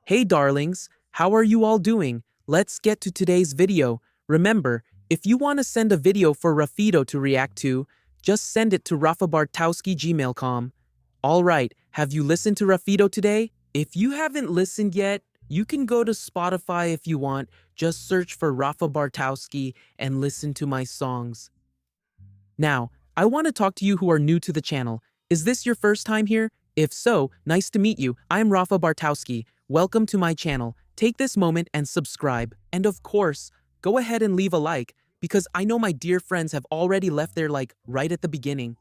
Hey darlings, how are you all doing? Let's get to today's video. Remember, if you want to send a video for Rafido to react to, just send it to rafabartowski@gmail.com. Alright, have you listened to Rafido today? If you haven't listened yet, you can go to Spotify if you want. Just search for Rafa Bartowski and listen to my songs. Now, I want to talk to you who are new to the channel. Is this your first time here? If so, nice to meet you. I'm Rafa Bartowski. Welcome to my channel. Take this moment and subscribe. And of course, go ahead and leave a like, because I know my dear friends have already left their like right at the beginning.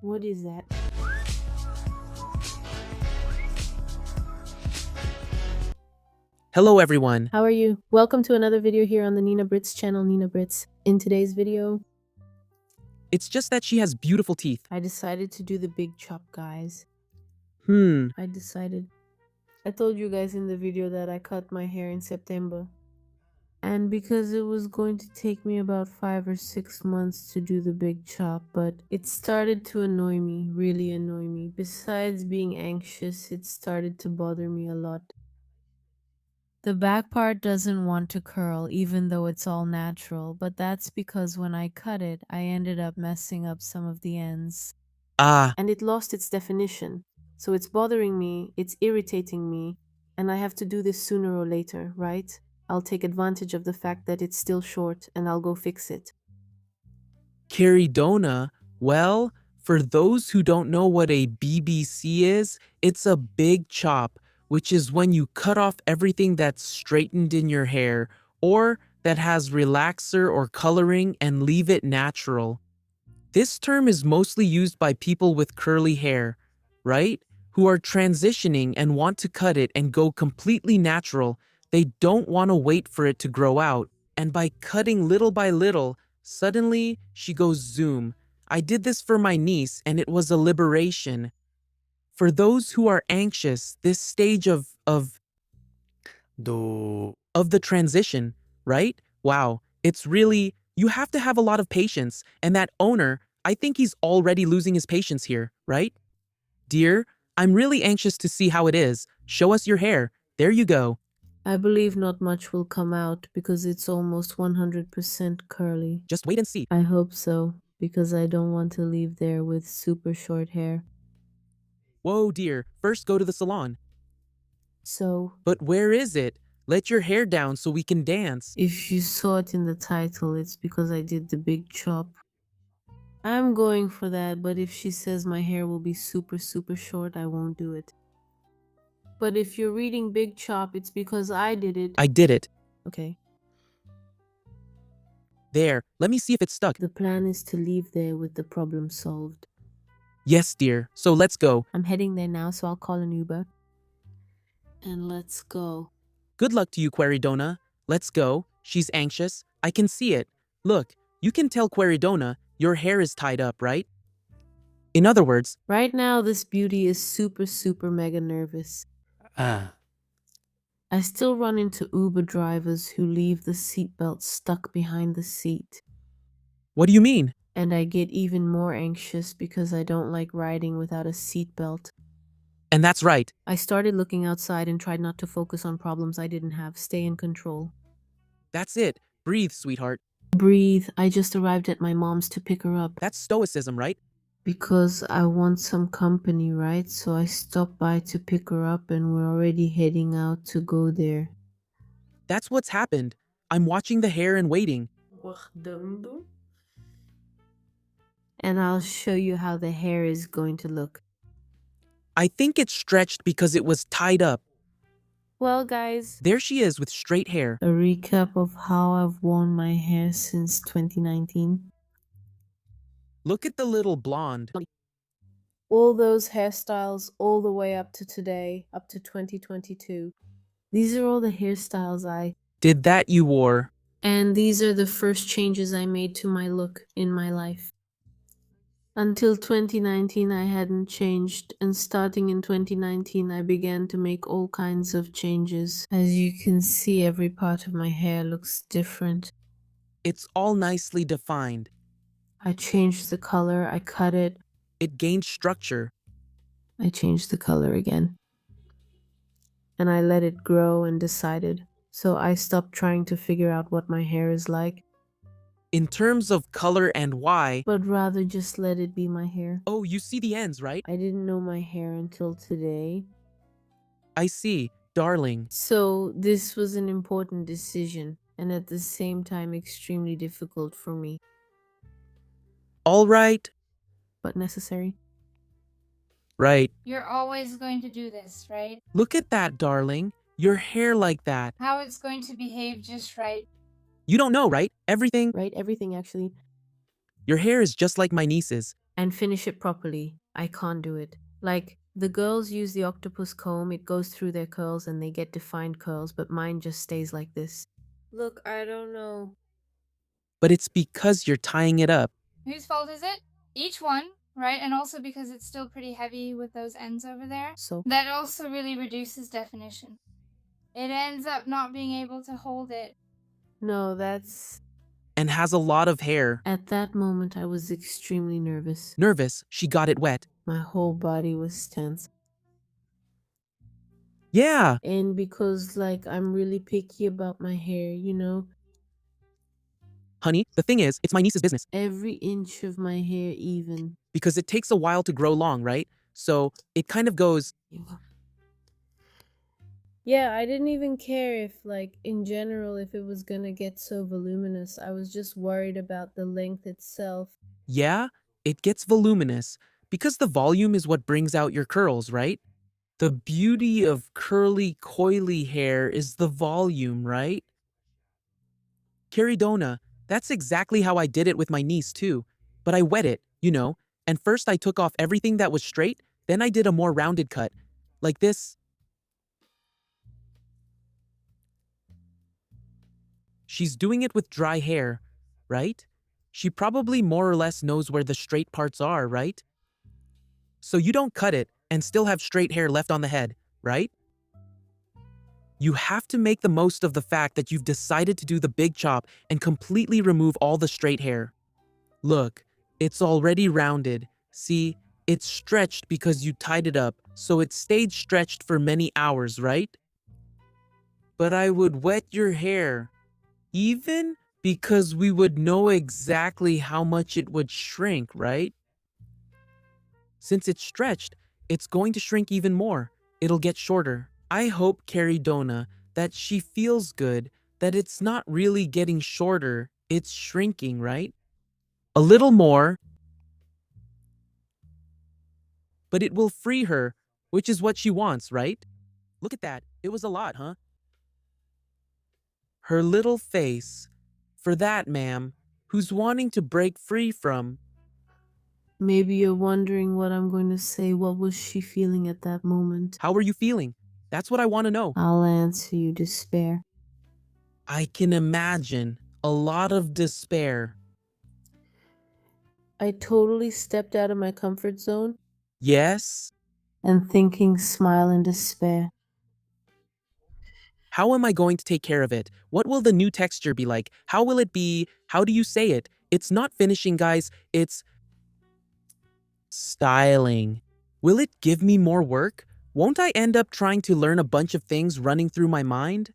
What is that? Hello everyone. How are you? Welcome to another video here on the Nina Brits channel, Nina Brits. In today's video, It's just that she has beautiful teeth. I decided to do the big chop, guys. I told you guys in the video that I cut my hair in September. And because it was going to take me about 5 or 6 months to do the big chop, but it started to annoy me, really annoy me. Besides being anxious, it started to bother me a lot. The back part doesn't want to curl even though it's all natural, but that's because when I cut it, I ended up messing up some of the ends. And it lost its definition. So it's bothering me, it's irritating me, and I have to do this sooner or later, right? I'll take advantage of the fact that it's still short and I'll go fix it. Caridona, well, for those who don't know what a BBC is, it's a big chop, which is when you cut off everything that's straightened in your hair or that has relaxer or coloring and leave it natural. This term is mostly used by people with curly hair, right? Who are transitioning and want to cut it and go completely natural. They don't want to wait for it to grow out. And by cutting little by little, suddenly she goes zoom. I did this for my niece and it was a liberation. For those who are anxious, this stage of the transition, right? Wow, it's really, you have to have a lot of patience, and that owner, I think he's already losing his patience here, right? Dear, I'm really anxious to see how it is. Show us your hair. There you go. I believe not much will come out because it's almost 100% curly. Just wait and see. I hope so, because I don't want to leave there with super short hair. Whoa, dear, first go to the salon. So, But where is it? Let your hair down so we can dance. if you saw it in the title, it's because I did the big chop. I'm going for that, but if she says my hair will be super short, I won't do it. But if you're reading big chop, it's because I did it. I did it. Okay. There, let me see if it's stuck. The plan is to leave there with the problem solved. Yes, dear, so let's go. I'm heading there now, so I'll call an Uber. And let's go. Good luck to you, Queridona. Let's go. She's anxious. I can see it. Look, you can tell Queridona your hair is tied up, right? In other words, Right now, this beauty is super mega nervous. I still run into Uber drivers who leave the seatbelt stuck behind the seat. what do you mean? And I get even more anxious because I don't like riding without a seatbelt. And that's right. I started looking outside and tried not to focus on problems I didn't have. Stay in control. That's it. Breathe, sweetheart. Breathe. I just arrived at my mom's to pick her up. That's stoicism, right? Because I want some company, right? So I stopped by to pick her up and we're already heading out to go there. That's what's happened. I'm watching the hair and waiting. And I'll show you how the hair is going to look. I think it's stretched because it was tied up. Well, guys, There she is with straight hair. a recap of how I've worn my hair since 2019. Look at the little blonde. All those hairstyles all the way up to today, up to 2022. These are all the hairstyles I... Did that you wore. And these are the first changes I made to my look in my life. Until 2019, I hadn't changed, and starting in 2019, I began to make all kinds of changes. As you can see, every part of my hair looks different. It's all nicely defined. I changed the color, I cut it, It gained structure. I changed the color again. and I let it grow and decided. So I stopped trying to figure out what my hair is like, In terms of color and why, but rather just let it be my hair. oh, you see the ends, right? I didn't know my hair until today. I see, darling. So this was an important decision and at the same time extremely difficult for me, All right, but necessary. right. You're always going to do this, right? Look at that, darling. Your hair like that. How it's going to behave just right. You don't know, right? Everything. Right? Everything actually. Your hair is just like my niece's. And finish it properly. I can't do it. Like, the girls use the octopus comb, it goes through their curls and they get defined curls, but mine just stays like this. Look, I don't know. But it's because you're tying it up. Whose fault is it? Each one, right? And also because it's still pretty heavy with those ends over there. So, That also really reduces definition. It ends up not being able to hold it. no, that's... And has a lot of hair. At that moment, I was extremely nervous. Nervous, she got it wet. My whole body was tense. Yeah. And because, like, I'm really picky about my hair, you know? Honey, the thing is, it's my niece's business. Every inch of my hair even. Because it takes a while to grow long, right? So it kind of goes. Yeah, I didn't even care if, like, in general, if it was gonna get so voluminous. I was just worried about the length itself. Yeah, it gets voluminous. Because the volume is what brings out your curls, right? The beauty of curly, coily hair is the volume, right? Caridona, that's exactly how I did it with my niece too. But I wet it, you know, and first I took off everything that was straight, then I did a more rounded cut. Like this. She's doing it with dry hair, right? She probably more or less knows where the straight parts are, right? So you don't cut it and still have straight hair left on the head, right? You have to make the most of the fact that you've decided to do the big chop and completely remove all the straight hair. Look, it's already rounded. See, it's stretched because you tied it up, so it stayed stretched for many hours, right? But I would wet your hair, even because we would know exactly how much it would shrink, right? Since it's stretched, it's going to shrink even more. It'll get shorter. I hope, Caridona, that she feels good, that it's not really getting shorter, it's shrinking, right? A little more, but it will free her, which is what she wants, right? Look at that. It was a lot, huh? Her little face. For that, ma'am, who's wanting to break free from. Maybe you're wondering what I'm going to say. What was she feeling at that moment? How are you feeling? That's what I want to know. I'll answer you, despair. I can imagine a lot of despair. I totally stepped out of my comfort zone Yes? and thinking smile and despair. How am I going to take care of it? What will the new texture be like? How will it be? How do you say it? It's not finishing, guys. It's styling. Will it give me more work? Won't I end up trying to learn a bunch of things running through my mind?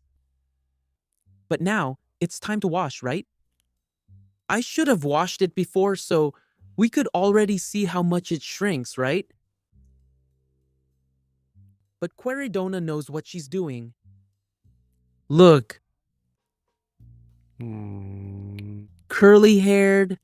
But now, it's time to wash, right? I should have washed it before so we could already see how much it shrinks, right? But Queridona knows what she's doing. Look. Curly-haired.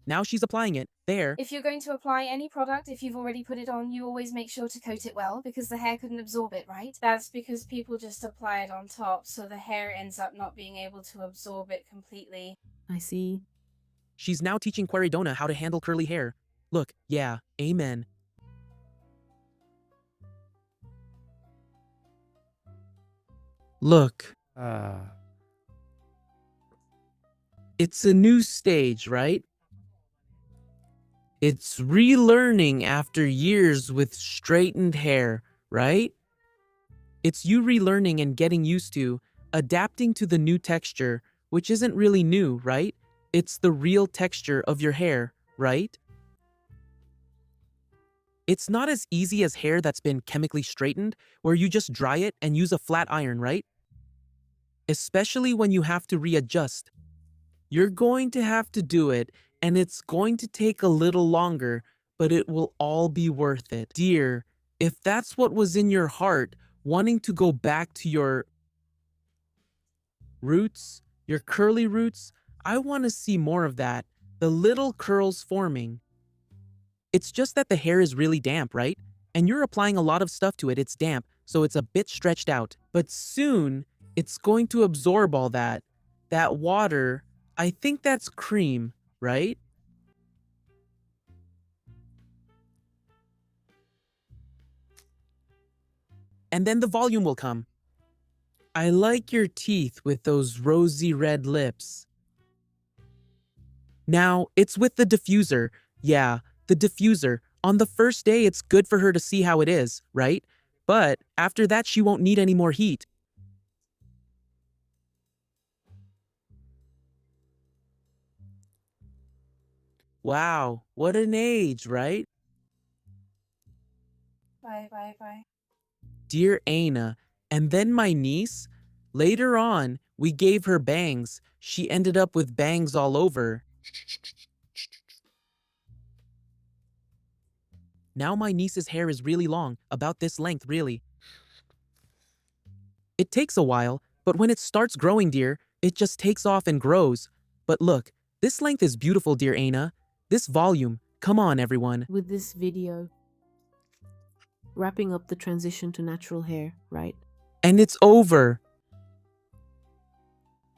Now she's applying it. There. If you're going to apply any product, if you've already put it on, you always make sure to coat it well because the hair couldn't absorb it, right? That's because people just apply it on top, so the hair ends up not being able to absorb it completely. I see. She's now teaching Queridona how to handle curly hair. Look, yeah, amen. Look. It's a new stage, right? It's relearning after years with straightened hair, right? It's you relearning and getting used to, adapting to the new texture, which isn't really new, right? It's the real texture of your hair, right? It's not as easy as hair that's been chemically straightened, where you just dry it and use a flat iron, right? Especially when you have to readjust. You're going to have to do it, and it's going to take a little longer, but it will all be worth it. Dear, if that's what was in your heart, wanting to go back to your roots, your curly roots, I want to see more of that. The little curls forming. It's just that the hair is really damp, right? And you're applying a lot of stuff to it. It's damp, so it's a bit stretched out. But soon, it's going to absorb all that. That water, I think that's cream, right? And then the volume will come. I like your teeth with those rosy red lips. Now, it's with the diffuser. Yeah, the diffuser. On the first day, it's good for her to see how it is, right? But after that, she won't need any more heat. Wow, what an age, right? Bye, bye, bye. Dear Aina, and then my niece? Later on, we gave her bangs. She ended up with bangs all over. Now my niece's hair is really long, about this length really. It takes a while, but when it starts growing, dear, it just takes off and grows. But look, this length is beautiful, dear Aina. This volume, come on everyone. With this video, wrapping up the transition to natural hair, right? And it's over.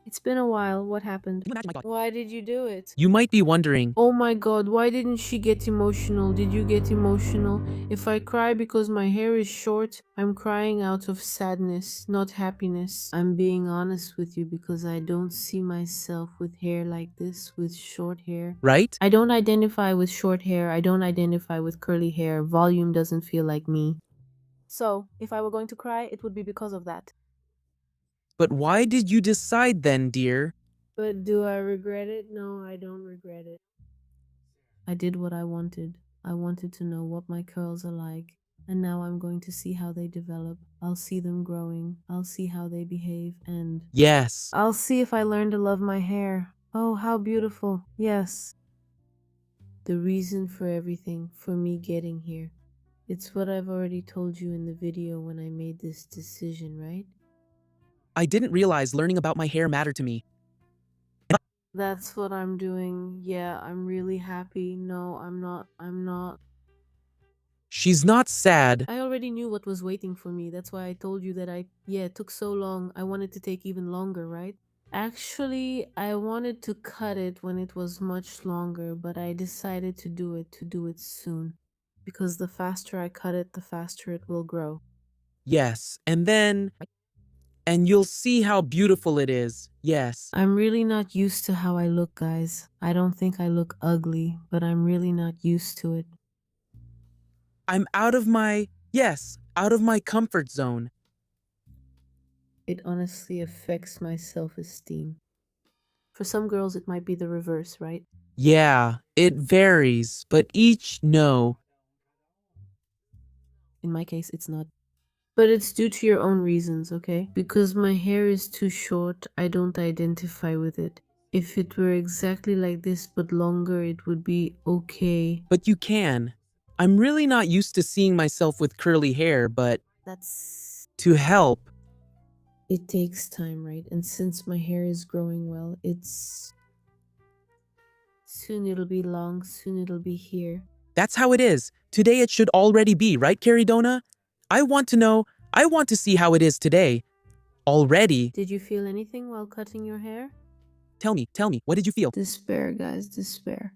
It's been a while. What happened? Can you imagine, my God? Why did you do it? You might be wondering, Oh my god, why didn't she get emotional? Did you get emotional? If I cry because my hair is short, I'm crying out of sadness, not happiness. I'm being honest with you because I don't see myself with hair like this, with short hair. right? I don't identify with short hair. I don't identify with curly hair. Volume doesn't feel like me. So, if I were going to cry, it would be because of that. But why did you decide then, dear? But do I regret it? No, I don't regret it. I did what I wanted. I wanted to know what my curls are like. And now I'm going to see how they develop. I'll see them growing. I'll see how they behave. And Yes. I'll see if I learn to love my hair. Oh, how beautiful. Yes. The reason for everything, for me getting here. It's what I've already told you in the video when I made this decision, right? I didn't realize learning about my hair mattered to me. That's what I'm doing. Yeah, I'm really happy. No, I'm not. She's not sad. I already knew what was waiting for me. That's why I told you that it took so long. I wanted to take even longer, right? Actually, I wanted to cut it when it was much longer, but I decided to do it soon. Because the faster I cut it, the faster it will grow. Yes, and you'll see how beautiful it is. Yes. I'm really not used to how I look, guys. I don't think I look ugly, but I'm really not used to it. I'm out of my comfort zone. It honestly affects my self-esteem. For some girls, it might be the reverse, right? Yeah, it varies, but each know. In my case, it's not. But it's due to your own reasons, okay? Because my hair is too short, I don't identify with it. If it were exactly like this but longer, it would be okay. But you can. I'm really not used to seeing myself with curly hair, but That's... to help. It takes time, right? And since my hair is growing well, soon it'll be long, soon it'll be here. That's how it is. Today it should already be, right, Caridona? I want to see how it is today. Already. Did you feel anything while cutting your hair? Tell me, what did you feel? Despair, guys, despair.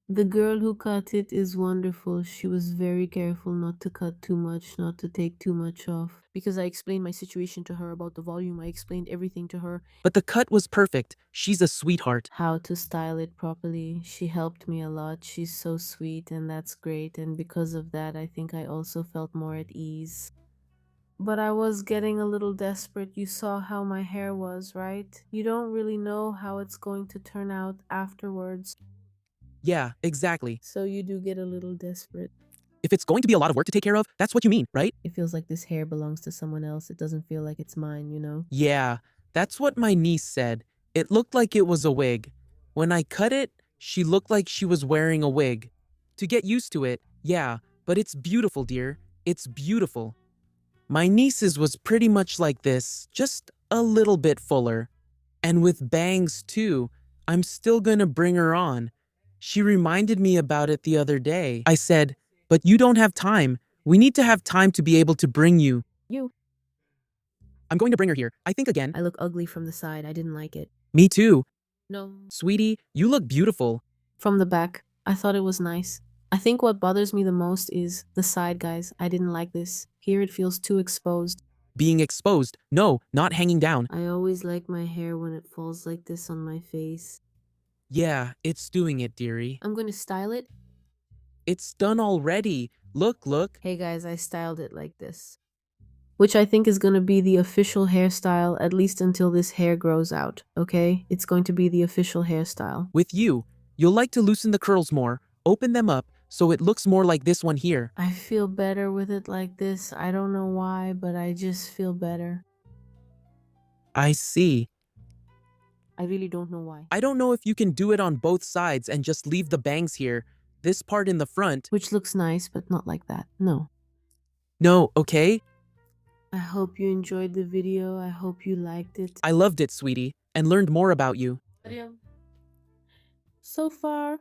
The girl who cut it is wonderful. She was very careful not to cut too much, not to take too much off. Because I explained my situation to her about the volume, I explained everything to her. But the cut was perfect. She's a sweetheart. How to style it properly. She helped me a lot. She's so sweet and that's great. And because of that, I think I also felt more at ease. But I was getting a little desperate. You saw how my hair was, right? You don't really know how it's going to turn out afterwards. Yeah, exactly. So you do get a little desperate. If it's going to be a lot of work to take care of, that's what you mean, right? It feels like this hair belongs to someone else. It doesn't feel like it's mine, you know? Yeah, that's what my niece said. It looked like it was a wig. When I cut it, she looked like she was wearing a wig. To get used to it, yeah, but it's beautiful, dear. It's beautiful. My niece's was pretty much like this, just a little bit fuller. And with bangs too. I'm still gonna bring her on. She reminded me about it the other day. I said, but you don't have time. We need to have time to be able to bring you. You. I'm going to bring her here. I think again. I look ugly from the side. I didn't like it. Me too. No. Sweetie, you look beautiful. From the back, I thought it was nice. I think what bothers me the most is the side, guys. I didn't like this. Here it feels too exposed. Being exposed. No, not hanging down. I always like my hair when it falls like this on my face. Yeah, it's doing it, dearie. I'm going to style it. It's done already. Look. Hey guys, I styled it like this. Which I think is going to be the official hairstyle, at least until this hair grows out, okay? It's going to be the official hairstyle. With you, you'll like to loosen the curls more, open them up, so it looks more like this one here. I feel better with it like this. I don't know why, but I just feel better. I see. I really don't know why. I don't know if you can do it on both sides and just leave the bangs here. This part in the front. Which looks nice, but not like that. No. No, okay? I hope you enjoyed the video. I hope you liked it. I loved it, sweetie, and learned more about you. So far,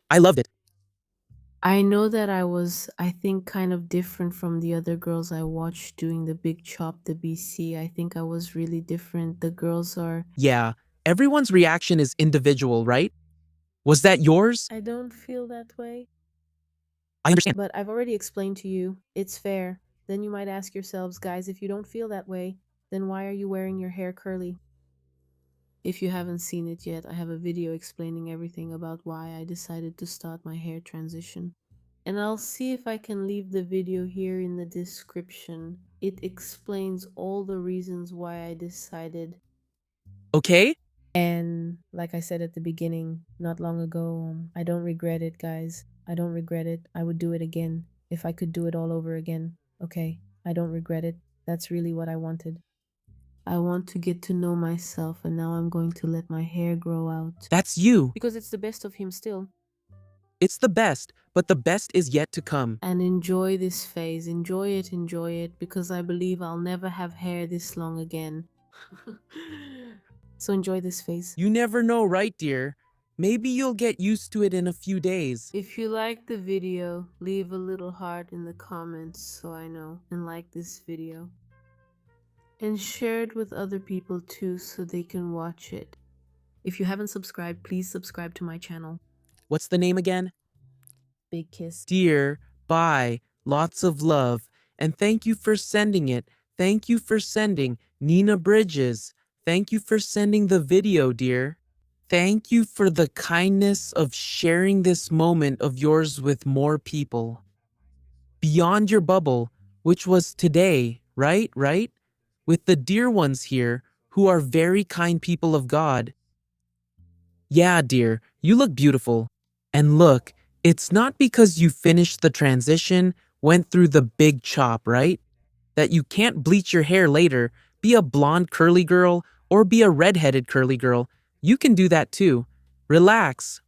I loved it. I know that I think, kind of different from the other girls I watched doing the big chop, the BC. I think I was really different. The girls are... Yeah, everyone's reaction is individual, right? Was that yours? I don't feel that way. I understand. But I've already explained to you. It's fair. Then you might ask yourselves, guys, if you don't feel that way, then why are you wearing your hair curly? If you haven't seen it yet, I have a video explaining everything about why I decided to start my hair transition. And I'll see if I can leave the video here in the description. It explains all the reasons why I decided. Okay? And like I said at the beginning, not long ago, I don't regret it, guys. I don't regret it. I would do it again if I could do it all over again. Okay, I don't regret it. That's really what I wanted. I want to get to know myself, and now I'm going to let my hair grow out. That's you. Because it's the best of him still. It's the best, but the best is yet to come. And enjoy this phase. Enjoy it, because I believe I'll never have hair this long again. So enjoy this phase. You never know, right, dear? Maybe you'll get used to it in a few days. If you liked the video, leave a little heart in the comments so I know, and like this video. And share it with other people too so they can watch it. If you haven't subscribed, please subscribe to my channel. What's the name again? Big kiss. Dear, bye. Lots of love. And thank you for sending it. Thank you for sending Nina Bridges. Thank you for sending the video, dear. Thank you for the kindness of sharing this moment of yours with more people. Beyond your bubble, which was today, right? With the dear ones here, who are very kind people of God. Yeah, dear, you look beautiful. And look, it's not because you finished the transition, went through the big chop, right? That you can't bleach your hair later, be a blonde curly girl, or be a redheaded curly girl. You can do that too. Relax.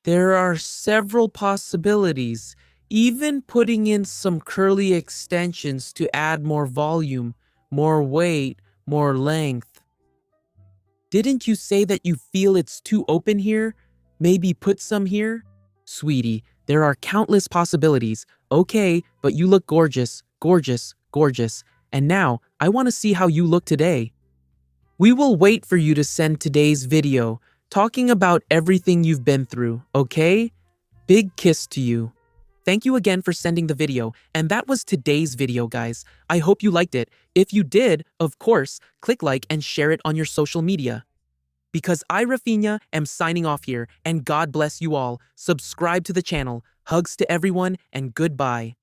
There are several possibilities, even putting in some curly extensions to add more volume, more weight, more length. Didn't you say that you feel it's too open here? Maybe put some here? Sweetie, there are countless possibilities. Okay, but you look gorgeous. And now, I want to see how you look today. We will wait for you to send today's video, talking about everything you've been through, okay? Big kiss to you. Thank you again for sending the video, and that was today's video, guys. I hope you liked it. If you did, of course, click like and share it on your social media. Because I, Rafinha, am signing off here, and God bless you all. Subscribe to the channel. Hugs to everyone, and goodbye.